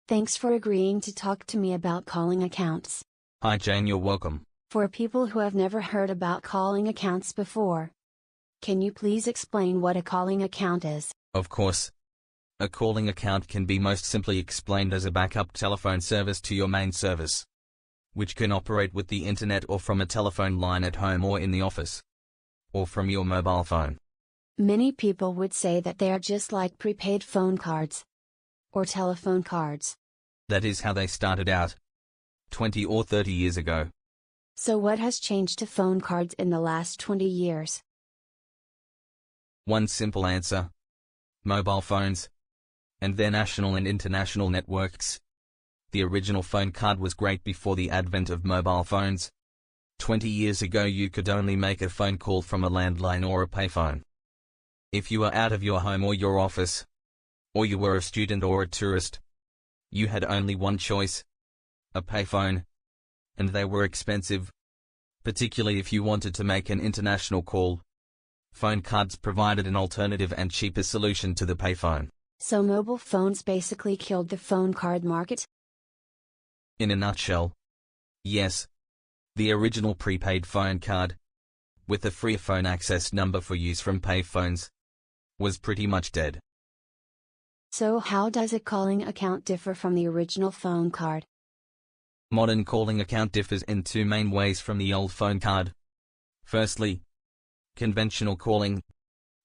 Thanks for agreeing to talk to me about calling accounts. Hi Jane, you're welcome. For people who have never heard about calling accounts before, can you please explain what a calling account is? Of course. A calling account can be most simply explained as a backup telephone service to your main service, which can operate with the internet or from a telephone line at home or in the office, or from your mobile phone. Many people would say that they are just like prepaid phone cards or telephone cards. That is how they started out 20 or 30 years ago. So what has changed to phone cards in the last 20 years? One simple answer: mobile phones and their national and international networks. The original phone card was great before the advent of mobile phones. 20 years ago you could only make a phone call from a landline or a payphone. If you were out of your home or your office, or you were a student or a tourist, you had only one choice: a payphone, and they were expensive, particularly if you wanted to make an international call. Phone cards provided an alternative and cheaper solution to the payphone. So mobile phones basically killed the phone card market? In a nutshell, yes. The original prepaid phone card, with a free phone access number for use from payphones, was pretty much dead. So how does a calling account differ from the original phone card? Modern calling account differs in two main ways from the old phone card. Firstly, conventional calling.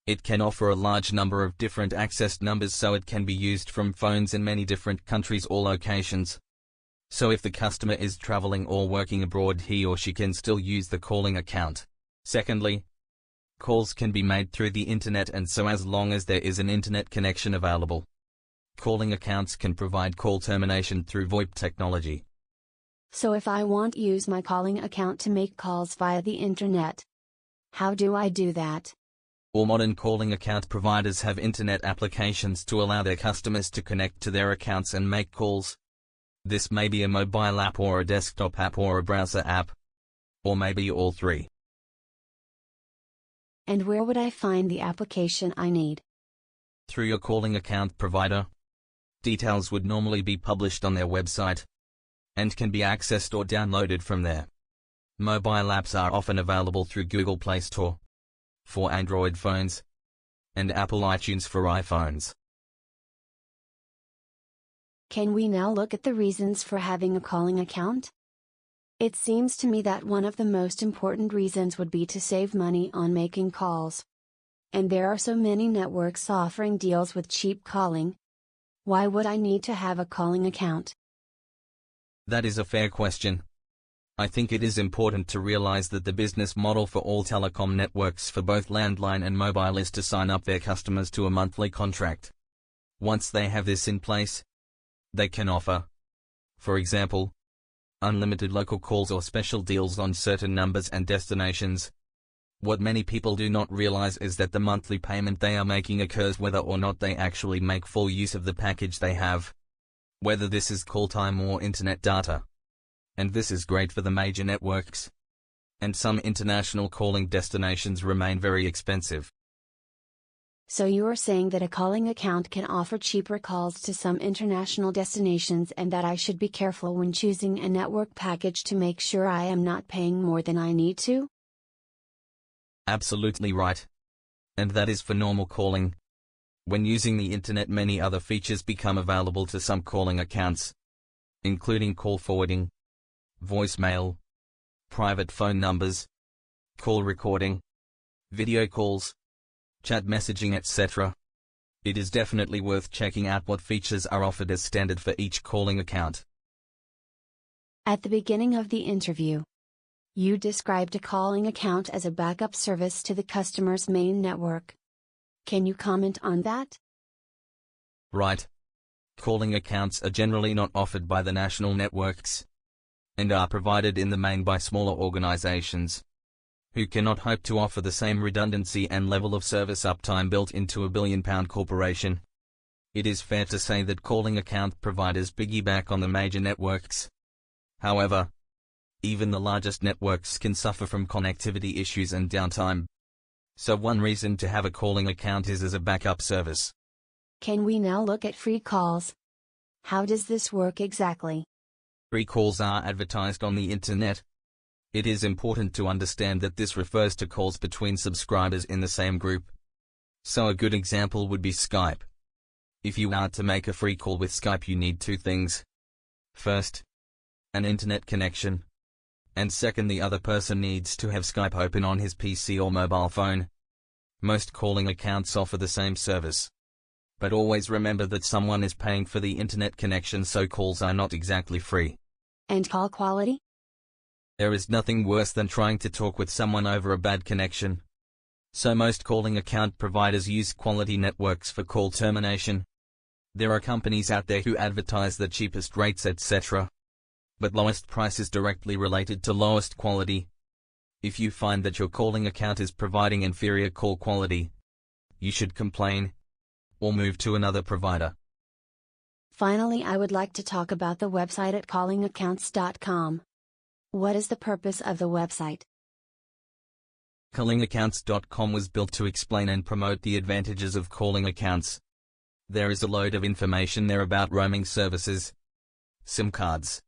It can offer a large number of different access numbers, so it can be used from phones in many different countries or locations. So if the customer is traveling or working abroad, he or she can still use the calling account. Secondly, calls can be made through the internet, and so as long as there is an internet connection available, calling accounts can provide call termination through VoIP technology. So if I want to use my calling account to make calls via the internet, how do I do that? All modern calling account providers have internet applications to allow their customers to connect to their accounts and make calls. This may be a mobile app or a desktop app or a browser app, or maybe all three. And where would I find the application I need? Through your calling account provider. Details would normally be published on their website, and can be accessed or downloaded from there. Mobile apps are often available through Google Play Store for Android phones, and Apple iTunes for iPhones. Can we now look at the reasons for having a calling account? It seems to me that one of the most important reasons would be to save money on making calls. And there are so many networks offering deals with cheap calling. Why would I need to have a calling account? That is a fair question. I think it is important to realize that the business model for all telecom networks for both landline and mobile is to sign up their customers to a monthly contract. Once they have this in place, they can offer, for example, unlimited local calls or special deals on certain numbers and destinations. What many people do not realize is that the monthly payment they are making occurs whether or not they actually make full use of the package they have, whether this is call time or internet data. And this is great for the major networks. And some international calling destinations remain very expensive. So you are saying that a calling account can offer cheaper calls to some international destinations, and that I should be careful when choosing a network package to make sure I am not paying more than I need to? Absolutely right. And that is for normal calling. When using the internet, many other features become available to some calling accounts, including call forwarding, voicemail, private phone numbers, call recording, video calls, chat messaging, etc. It is definitely worth checking out what features are offered as standard for each calling account. At the beginning of the interview, you described a calling account as a backup service to the customer's main network. Can you comment on that? Right. Calling accounts are generally not offered by the national networks, and are provided in the main by smaller organizations, who cannot hope to offer the same redundancy and level of service uptime built into a billion-pound corporation. It is fair to say that calling account providers piggyback on the major networks. However, even the largest networks can suffer from connectivity issues and downtime. So one reason to have a calling account is as a backup service. Can we now look at free calls? How does this work exactly? Free calls are advertised on the internet. It is important to understand that this refers to calls between subscribers in the same group. So a good example would be Skype. If you are to make a free call with Skype, you need two things. First, an internet connection. And second, the other person needs to have Skype open on his PC or mobile phone. Most calling accounts offer the same service. But always remember that someone is paying for the internet connection, so calls are not exactly free. And call quality? There is nothing worse than trying to talk with someone over a bad connection. So most calling account providers use quality networks for call termination. There are companies out there who advertise the cheapest rates, etc. But lowest price is directly related to lowest quality. If you find that your calling account is providing inferior call quality, you should complain or move to another provider. Finally, I would like to talk about the website at callingaccounts.com. What is the purpose of the website? Callingaccounts.com was built to explain and promote the advantages of calling accounts. There is a load of information there about roaming services, SIM cards,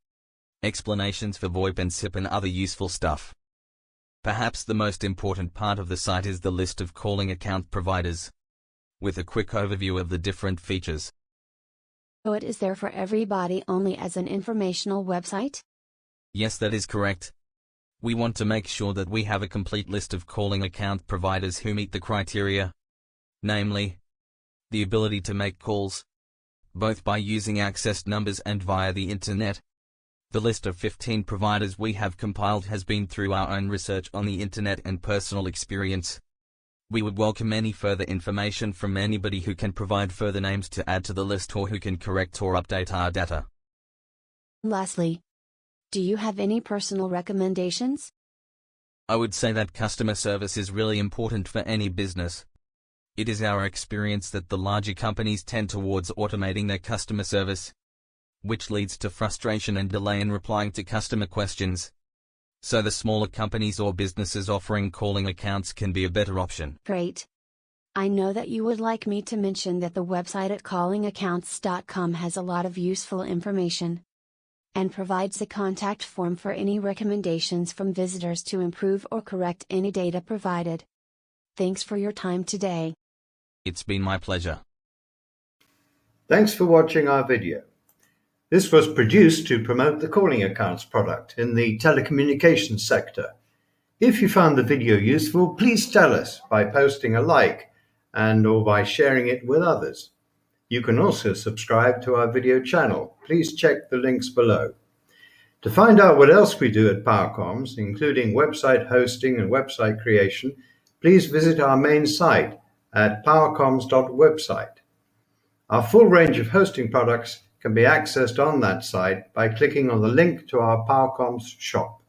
explanations for VoIP and SIP and other useful stuff. Perhaps the most important part of the site is the list of calling account providers, with a quick overview of the different features. So it is there for everybody, only as an informational website? Yes, that is correct. We want to make sure that we have a complete list of calling account providers who meet the criteria. Namely, the ability to make calls, both by using accessed numbers and via the internet. The list of 15 providers we have compiled has been through our own research on the internet and personal experience. We would welcome any further information from anybody who can provide further names to add to the list or who can correct or update our data. Lastly, do you have any personal recommendations? I would say that customer service is really important for any business. It is our experience that the larger companies tend towards automating their customer service, which leads to frustration and delay in replying to customer questions. So the smaller companies or businesses offering calling accounts can be a better option. Great. I know that you would like me to mention that the website at callingaccounts.com has a lot of useful information and provides a contact form for any recommendations from visitors to improve or correct any data provided. Thanks for your time today. It's been my pleasure. Thanks for watching our video. This was produced to promote the Calling Accounts product in the telecommunications sector. If you found the video useful, please tell us by posting a like or by sharing it with others. You can also subscribe to our video channel. Please check the links below. To find out what else we do at PowerComms, including website hosting and website creation, please visit our main site at powercomms.website. Our full range of hosting products can be accessed on that site by clicking on the link to our PowerComms shop.